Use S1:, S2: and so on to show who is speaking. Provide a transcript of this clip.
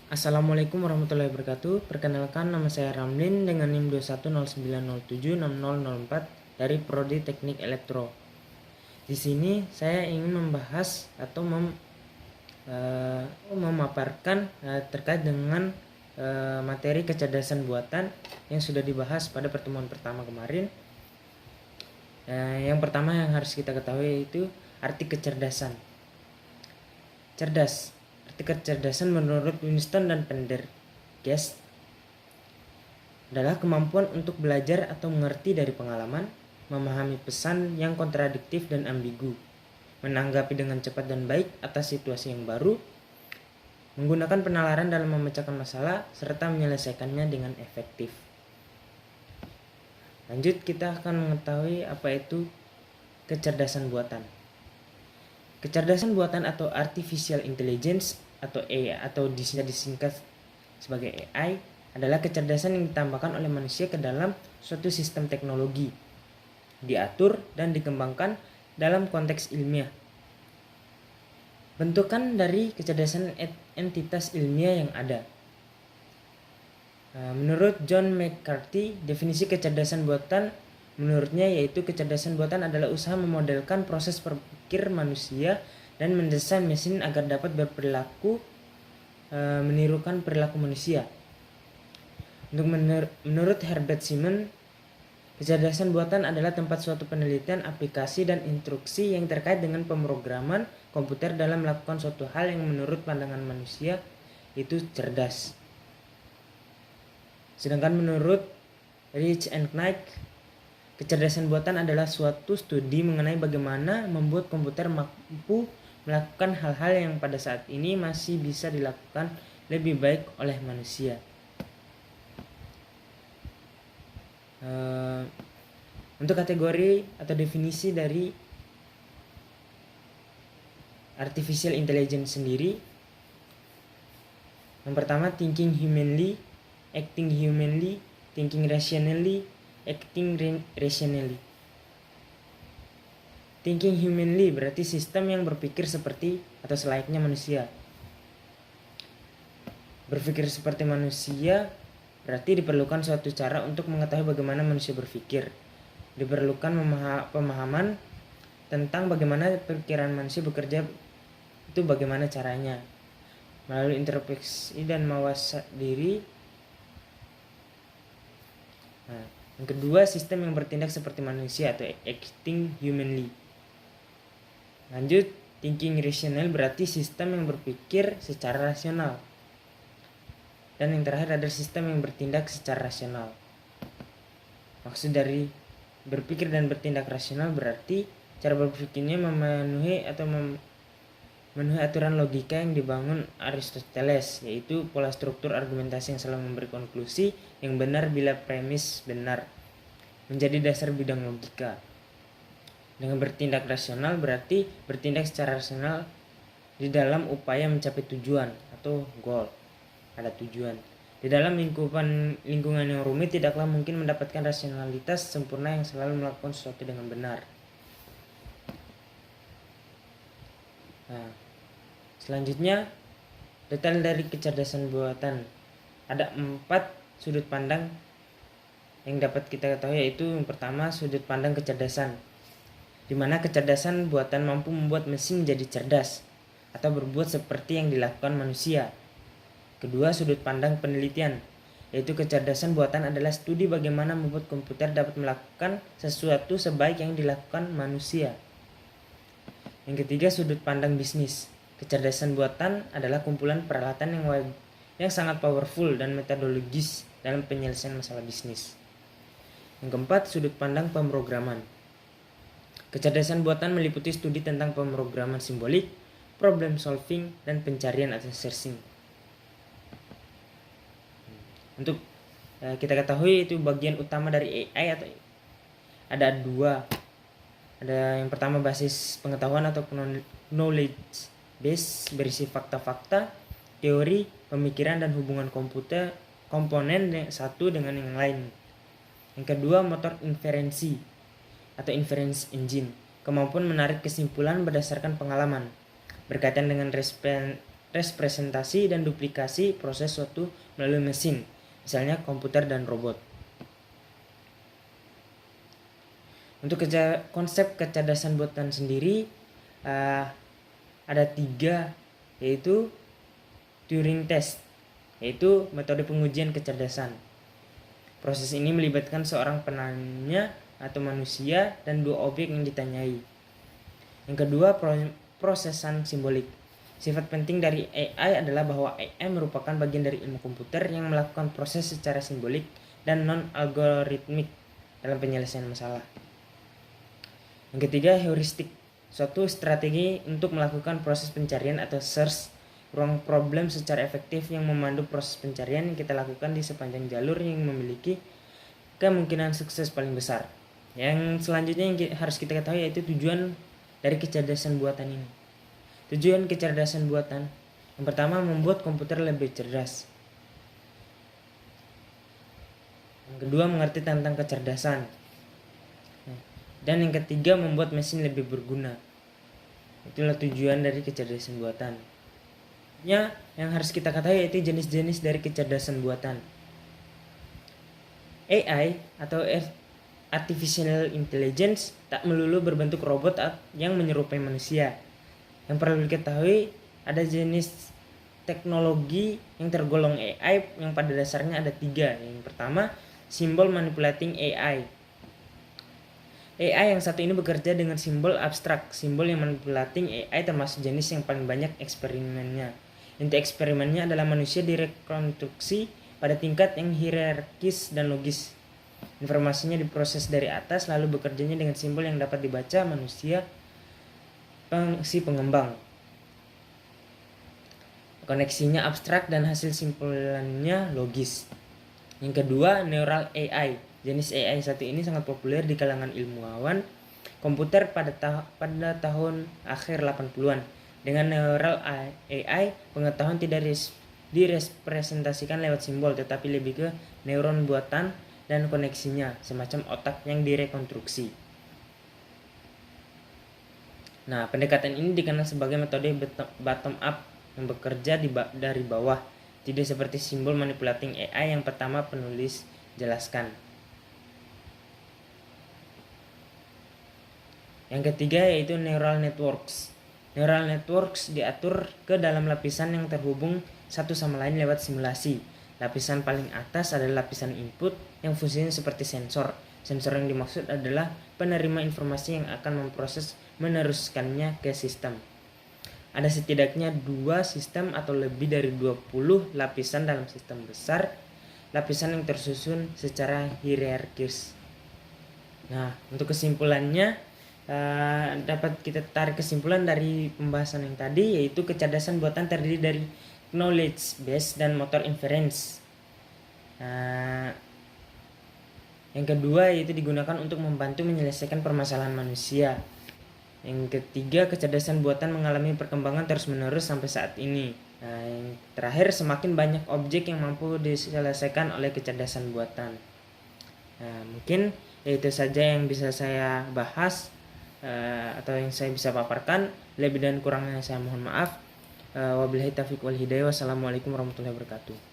S1: Assalamualaikum warahmatullahi wabarakatuh. Perkenalkan, nama saya Ramlin dengan NIM 2109076004 dari Prodi Teknik Elektro. Di sini saya ingin membahas atau memaparkan terkait dengan materi kecerdasan buatan yang sudah dibahas pada pertemuan pertama kemarin. Yang pertama yang harus kita ketahui itu arti kecerdasan. Cerdas. Arti kecerdasan menurut Winston dan Pendergast adalah kemampuan untuk belajar atau mengerti dari pengalaman, memahami pesan yang kontradiktif dan ambigu, menanggapi dengan cepat dan baik atas situasi yang baru, menggunakan penalaran dalam memecahkan masalah, serta menyelesaikannya dengan efektif. Lanjut, kita akan mengetahui apa itu kecerdasan buatan. Kecerdasan buatan atau artificial intelligence atau AI atau bisa disingkat sebagai AI adalah kecerdasan yang ditambahkan oleh manusia ke dalam suatu sistem teknologi, diatur dan dikembangkan dalam konteks ilmiah. Bentukan dari kecerdasan entitas ilmiah yang ada. Menurut John McCarthy, definisi kecerdasan buatan menurutnya yaitu kecerdasan buatan adalah usaha memodelkan proses berpikir manusia dan mendesain mesin agar dapat berperilaku menirukan perilaku manusia. Menurut Herbert Simon, kecerdasan buatan adalah tempat suatu penelitian, aplikasi, dan instruksi yang terkait dengan pemrograman komputer dalam melakukan suatu hal yang menurut pandangan manusia itu cerdas. Sedangkan menurut Rich and Knight, kecerdasan buatan adalah suatu studi mengenai bagaimana membuat komputer mampu melakukan hal-hal yang pada saat ini masih bisa dilakukan lebih baik oleh manusia. Untuk kategori atau definisi dari artificial intelligence sendiri, yang pertama thinking humanly, acting humanly, thinking rationally, acting rationally. Thinking humanly berarti sistem yang berpikir seperti atau selayaknya manusia. Berpikir seperti manusia berarti diperlukan suatu cara untuk mengetahui bagaimana manusia berpikir. Diperlukan pemahaman tentang bagaimana pikiran manusia bekerja, itu bagaimana caranya. Melalui introspeksi dan mawas diri. Yang kedua, sistem yang bertindak seperti manusia atau acting humanly. Lanjut, thinking rational berarti sistem yang berpikir secara rasional. Dan yang terakhir adalah sistem yang bertindak secara rasional. Maksud dari berpikir dan bertindak rasional berarti cara berpikirnya memenuhi aturan logika yang dibangun Aristoteles, yaitu pola struktur argumentasi yang selalu memberi konklusi yang benar bila premis benar, menjadi dasar bidang logika. Dengan bertindak rasional berarti bertindak secara rasional di dalam upaya mencapai tujuan atau goal. Ada tujuan. Di dalam lingkungan yang rumit tidaklah mungkin mendapatkan rasionalitas sempurna yang selalu melakukan sesuatu dengan benar. Selanjutnya, detail dari kecerdasan buatan. Ada 4 sudut pandang yang dapat kita ketahui, yaitu yang pertama sudut pandang kecerdasan, di mana kecerdasan buatan mampu membuat mesin menjadi cerdas atau berbuat seperti yang dilakukan manusia. Kedua, sudut pandang penelitian, yaitu kecerdasan buatan adalah studi bagaimana membuat komputer dapat melakukan sesuatu sebaik yang dilakukan manusia. Yang ketiga, sudut pandang bisnis. Kecerdasan buatan adalah kumpulan peralatan yang sangat powerful dan metodologis dalam penyelesaian masalah bisnis. Yang keempat, sudut pandang pemrograman. Kecerdasan buatan meliputi studi tentang pemrograman simbolik, problem solving, dan pencarian atau searching. Untuk kita ketahui itu bagian utama dari AI atau ada 2. Ada yang pertama basis pengetahuan atau knowledge base berisi fakta-fakta, teori, pemikiran, dan hubungan komponen satu dengan yang lain. Yang kedua, motor inferensi atau inference engine, kemampuan menarik kesimpulan berdasarkan pengalaman berkaitan dengan representasi dan duplikasi proses suatu melalui mesin, misalnya komputer dan robot. Untuk konsep kecerdasan buatan sendiri ada 3, yaitu Turing Test, yaitu metode pengujian kecerdasan. Proses ini melibatkan seorang penanya atau manusia dan 2 objek yang ditanyai. Yang kedua, prosesan simbolik. Sifat penting dari AI adalah bahwa AI merupakan bagian dari ilmu komputer yang melakukan proses secara simbolik dan non-algoritmik dalam penyelesaian masalah. Yang ketiga, heuristik, suatu strategi untuk melakukan proses pencarian atau search ruang problem secara efektif yang memandu proses pencarian yang kita lakukan di sepanjang jalur yang memiliki kemungkinan sukses paling besar. Yang selanjutnya yang harus kita ketahui yaitu tujuan dari kecerdasan buatan ini. Tujuan kecerdasan buatan yang pertama, membuat komputer lebih cerdas. Yang kedua, mengerti tentang kecerdasan. Dan yang ketiga, membuat mesin lebih berguna. Itulah tujuan dari kecerdasan buatan. Yang harus kita ketahui yaitu jenis-jenis dari kecerdasan buatan. AI atau Artificial Intelligence tak melulu berbentuk robot yang menyerupai manusia. Yang perlu diketahui, ada jenis teknologi yang tergolong AI yang pada dasarnya ada 3. Yang pertama, Symbol Manipulating AI. AI yang satu ini bekerja dengan simbol abstrak. Simbol yang manipulating AI termasuk jenis yang paling banyak eksperimennya. Inti eksperimennya adalah manusia direkonstruksi pada tingkat yang hierarkis dan logis. Informasinya diproses dari atas lalu bekerjanya dengan simbol yang dapat dibaca manusia si pengembang. Koneksinya abstrak dan hasil simpulannya logis. Yang kedua, neural AI. Jenis AI satu ini sangat populer di kalangan ilmuwan komputer pada tahun akhir 80-an. Dengan neural AI, pengetahuan tidak direpresentasikan lewat simbol, tetapi lebih ke neuron buatan dan koneksinya, semacam otak yang direkonstruksi. Nah, pendekatan ini dikenal sebagai metode bottom up yang bekerja dari bawah, tidak seperti simbol manipulating AI yang pertama penulis jelaskan. Yang ketiga yaitu neural networks. Neural networks diatur ke dalam lapisan yang terhubung satu sama lain lewat simulasi. Lapisan paling atas adalah lapisan input yang fungsinya seperti sensor. Sensor yang dimaksud adalah penerima informasi yang akan memproses meneruskannya ke sistem. Ada setidaknya 2 sistem atau lebih dari 20 lapisan dalam sistem besar, lapisan yang tersusun secara hierarkis. Nah, untuk kesimpulannya, dapat kita tarik kesimpulan dari pembahasan yang tadi, yaitu kecerdasan buatan terdiri dari knowledge base dan motor inference. Yang kedua yaitu digunakan untuk membantu menyelesaikan permasalahan manusia. Yang ketiga, kecerdasan buatan mengalami perkembangan terus-menerus sampai saat ini. Yang terakhir, semakin banyak objek yang mampu diselesaikan oleh kecerdasan buatan. Mungkin itu saja yang bisa saya bahas atau yang saya bisa paparkan. Lebih dan kurangnya saya mohon maaf. Wabillahi taufiq wal hidayah. Wassalamualaikum warahmatullahi wabarakatuh.